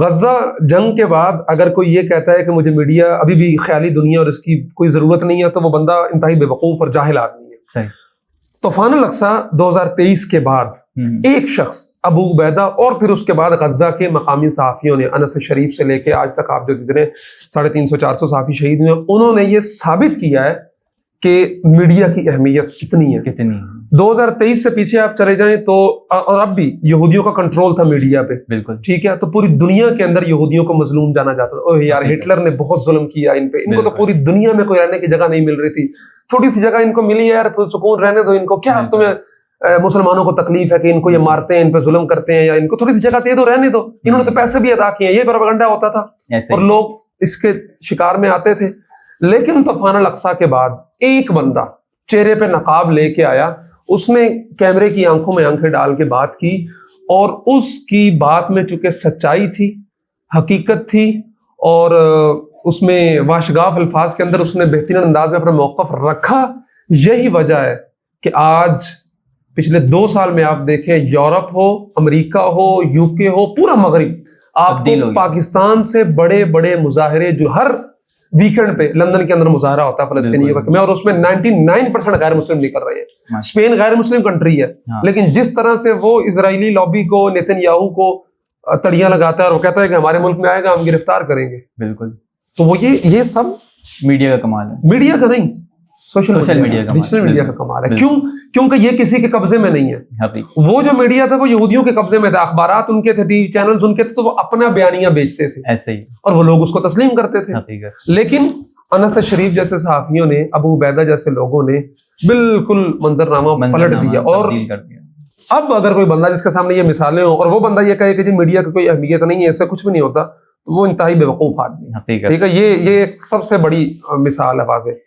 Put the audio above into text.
غزہ جنگ کے بعد اگر کوئی یہ کہتا ہے کہ مجھے میڈیا ابھی بھی خیالی دنیا اور اس کی کوئی ضرورت نہیں ہے تو وہ بندہ انتہائی بے وقوف اور جاہل آدمی ہے. صحیح. طوفان الاقصی 2023 کے بعد ایک شخص ابو عبیدہ اور پھر اس کے بعد غزہ کے مقامی صحافیوں نے انس شریف سے لے کے آج تک آپ جو جتنے 350-400 صحافی شہید ہوئے انہوں نے یہ ثابت کیا ہے کہ میڈیا کی اہمیت کتنی ہے. 2023 سے پیچھے آپ چلے جائیں تو اور اب بھی یہودیوں کا کنٹرول تھا میڈیا پہ. بالکل ٹھیک ہے. تو پوری دنیا کے اندر یہودیوں کو مظلوم جانا جاتا تھا. اوہ یار ہٹلر نے بہت ظلم کیا ان پہ, ان کو تو پوری دنیا میں کوئی رہنے کی جگہ نہیں مل رہی تھی, تھوڑی سی جگہ ان کو ملی ہے یار سکون رہنے دو ان کو, کیا تمہیں مسلمانوں کو تکلیف ہے کہ ان کو یہ مارتے ہیں ان پہ ظلم کرتے ہیں, یا ان کو تھوڑی سی جگہ دے دو رہنے دو, انہوں نے تو پیسے بھی ادا کیے. یہ پروپیگنڈا ہوتا تھا اور لوگ اس کے شکار میں آتے تھے. لیکن طوفان الاقصی کے بعد ایک بندہ چہرے پہ نقاب لے کے آیا, اس نے کیمرے کی آنکھوں میں آنکھیں ڈال کے بات کی, اور اس کی بات میں چونکہ سچائی تھی, حقیقت تھی, اور اس میں واشگاف الفاظ کے اندر اس نے بہترین انداز میں اپنا موقف رکھا. یہی وجہ ہے کہ آج پچھلے 2 سال میں آپ دیکھیں یورپ ہو, امریکہ ہو, UK ہو, پورا مغرب آپ کو پاکستان سے بڑے بڑے مظاہرے جو ہر ویکینڈ پہ لندن کے اندر مظاہرہ ہوتا ہے فلسطینیوں کا, اور اس میں 99% غیر مسلم نکل رہے ہیں. اسپین غیر مسلم کنٹری ہے, لیکن جس طرح سے وہ اسرائیلی لابی کو, نیتن یاہو کو تڑیاں لگاتا ہے اور وہ کہتا ہے کہ ہمارے ملک میں آئے گا ہم گرفتار کریں گے. بالکل. تو وہ یہ سب میڈیا کا کمال ہے, میڈیا کا نہیں, سوشل میڈیا کا, ڈیجیٹل میڈیا کا کمال ہے. کیونکہ یہ کسی کے قبضے میں نہیں ہے. وہ جو میڈیا تھا وہ یہودیوں کے قبضے میں تھا, اخبارات ان کے تھے, ٹی وی چینلز ان کے تھے, تو وہ اپنا بیانیہ بیچتے تھے ایسے ہی, اور وہ لوگ اس کو تسلیم کرتے تھے. لیکن انس شریف جیسے صحافیوں نے, ابو عبیدہ جیسے لوگوں نے بالکل منظرنامہ پلٹ دیا. اور اب اگر کوئی بندہ جس کے سامنے یہ مثالیں ہوں اور وہ بندہ یہ کہے کہ جی میڈیا کی کوئی اہمیت نہیں ہے, اس سے کچھ بھی نہیں ہوتا, تو وہ انتہائی بے وقوف آدمی ہے. ٹھیک ہے. یہ ایک سب سے بڑی مثال ہے واضح.